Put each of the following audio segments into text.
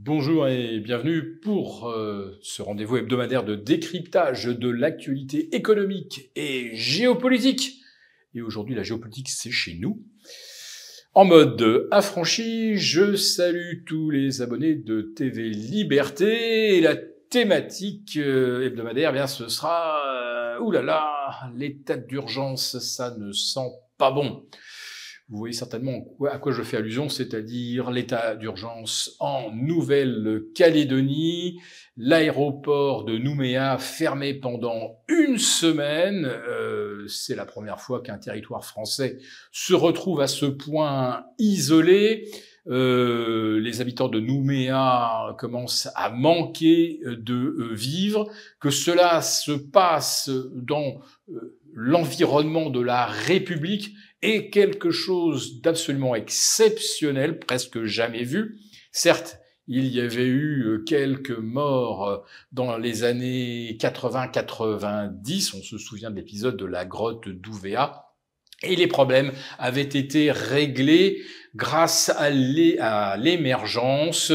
Bonjour et bienvenue pour ce rendez-vous hebdomadaire de décryptage de l'actualité économique et géopolitique. Et aujourd'hui, la géopolitique, c'est chez nous. En mode affranchi, je salue tous les abonnés de TV Liberté. Et la thématique hebdomadaire, eh bien, ce sera l'état d'urgence, ça ne sent pas bon. Vous voyez certainement à quoi je fais allusion, c'est-à-dire l'état d'urgence en Nouvelle-Calédonie, l'aéroport de Nouméa fermé pendant une semaine. C'est la première fois qu'un territoire français se retrouve à ce point isolé. Les habitants de Nouméa commencent à manquer de vivre, que cela se passe dans l'environnement de la République est quelque chose d'absolument exceptionnel, presque jamais vu. Certes, il y avait eu quelques morts dans les années 80-90, on se souvient de l'épisode de la grotte d'Ouvéa, et les problèmes avaient été réglés grâce à l'émergence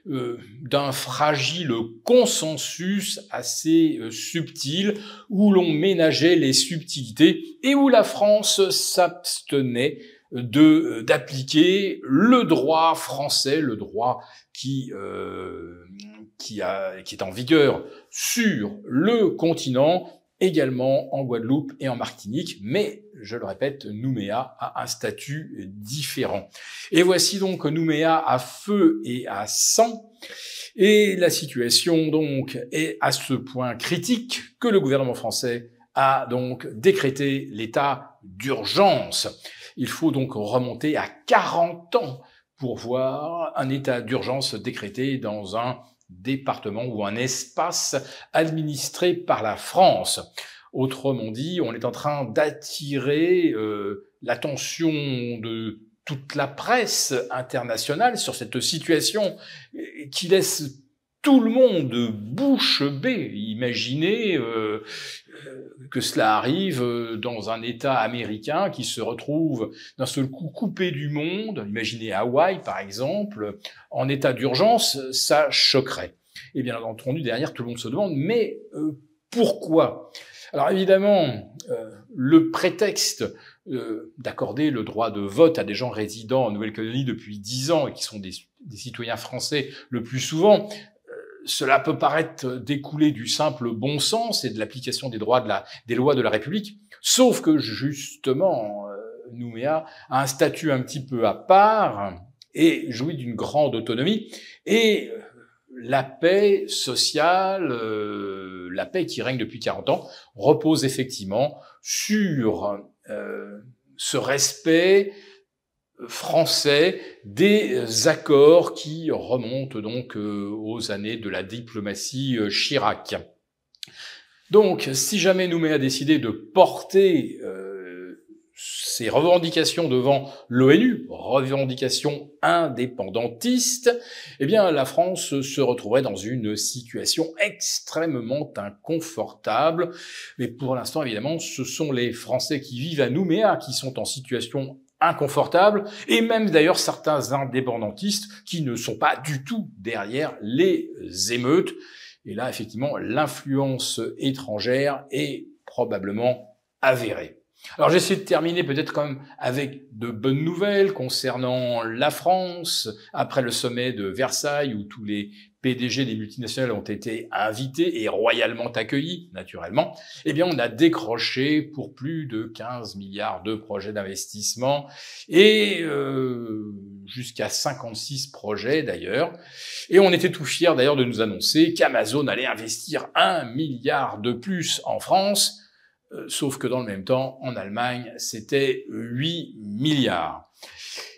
d'un fragile consensus assez subtil où l'on ménageait les subtilités et où la France s'abstenait d'appliquer le droit français, le droit qui est en vigueur sur le continent, également en Guadeloupe et en Martinique, mais, je le répète, Nouméa a un statut différent. Et voici donc Nouméa à feu et à sang, et la situation donc est à ce point critique que le gouvernement français a donc décrété l'état d'urgence. Il faut donc remonter à 40 ans pour voir un état d'urgence décrété dans un département ou un espace administré par la France. Autrement dit, on est en train d'attirer l'attention de toute la presse internationale sur cette situation qui laisse tout le monde bouche bée. Imaginez que cela arrive dans un État américain qui se retrouve d'un seul coup coupé du monde. Imaginez Hawaï, par exemple, en état d'urgence, ça choquerait. Et bien entendu, derrière, tout le monde se demande, mais pourquoi ? Alors évidemment, le prétexte d'accorder le droit de vote à des gens résidant en Nouvelle-Calédonie depuis 10 ans et qui sont des citoyens français le plus souvent, cela peut paraître découler du simple bon sens et de l'application des lois de la République, sauf que justement, Nouméa a un statut un petit peu à part et jouit d'une grande autonomie, et la paix sociale, la paix qui règne depuis 40 ans, repose effectivement sur ce respect français des accords qui remontent donc aux années de la diplomatie Chirac. Donc, si jamais Nouméa a décidé de porter ses revendications devant l'ONU, revendications indépendantistes, eh bien, la France se retrouverait dans une situation extrêmement inconfortable. Mais pour l'instant, évidemment, ce sont les Français qui vivent à Nouméa qui sont en situation inconfortable, et même d'ailleurs certains indépendantistes qui ne sont pas du tout derrière les émeutes. Et là, effectivement, l'influence étrangère est probablement avérée. Alors j'essaie de terminer peut-être quand même avec de bonnes nouvelles concernant la France. Après le sommet de Versailles où tous les PDG des multinationales ont été invités et royalement accueillis, naturellement, eh bien on a décroché pour plus de 15 milliards de projets d'investissement et jusqu'à 56 projets d'ailleurs. Et on était tout fiers d'ailleurs de nous annoncer qu'Amazon allait investir 1 milliard de plus en France. Sauf que dans le même temps, en Allemagne, c'était 8 milliards.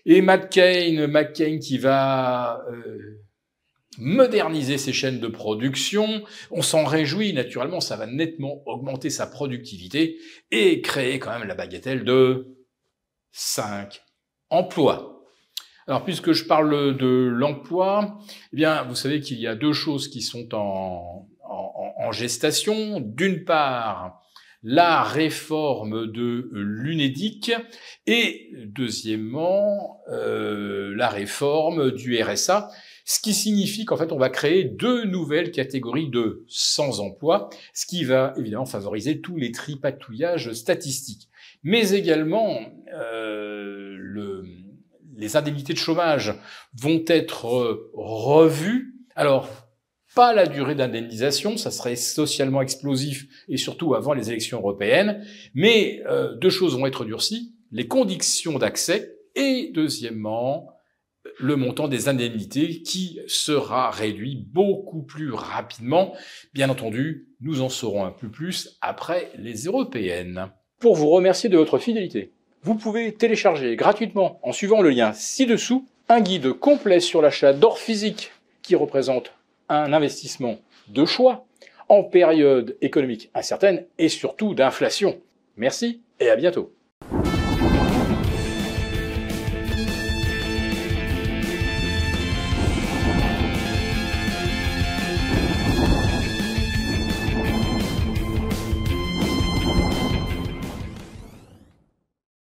Et McCain qui va moderniser ses chaînes de production, on s'en réjouit naturellement, ça va nettement augmenter sa productivité et créer quand même la bagatelle de 5 emplois. Alors puisque je parle de l'emploi, eh bien vous savez qu'il y a deux choses qui sont en gestation. D'une part, la réforme de l'UNEDIC et deuxièmement la réforme du RSA. ce qui signifie qu'en fait on va créer 2 nouvelles catégories de sans-emploi, ce qui va évidemment favoriser tous les tripatouillages statistiques. Mais également, les indemnités de chômage vont être revues. Alors, pas la durée d'indemnisation, ça serait socialement explosif et surtout avant les élections européennes, mais 2 choses vont être durcies, les conditions d'accès et deuxièmement, le montant des indemnités qui sera réduit beaucoup plus rapidement. Bien entendu, nous en saurons un peu plus après les européennes. Pour vous remercier de votre fidélité, vous pouvez télécharger gratuitement, en suivant le lien ci-dessous, un guide complet sur l'achat d'or physique qui représente un investissement de choix en période économique incertaine et surtout d'inflation. Merci et à bientôt.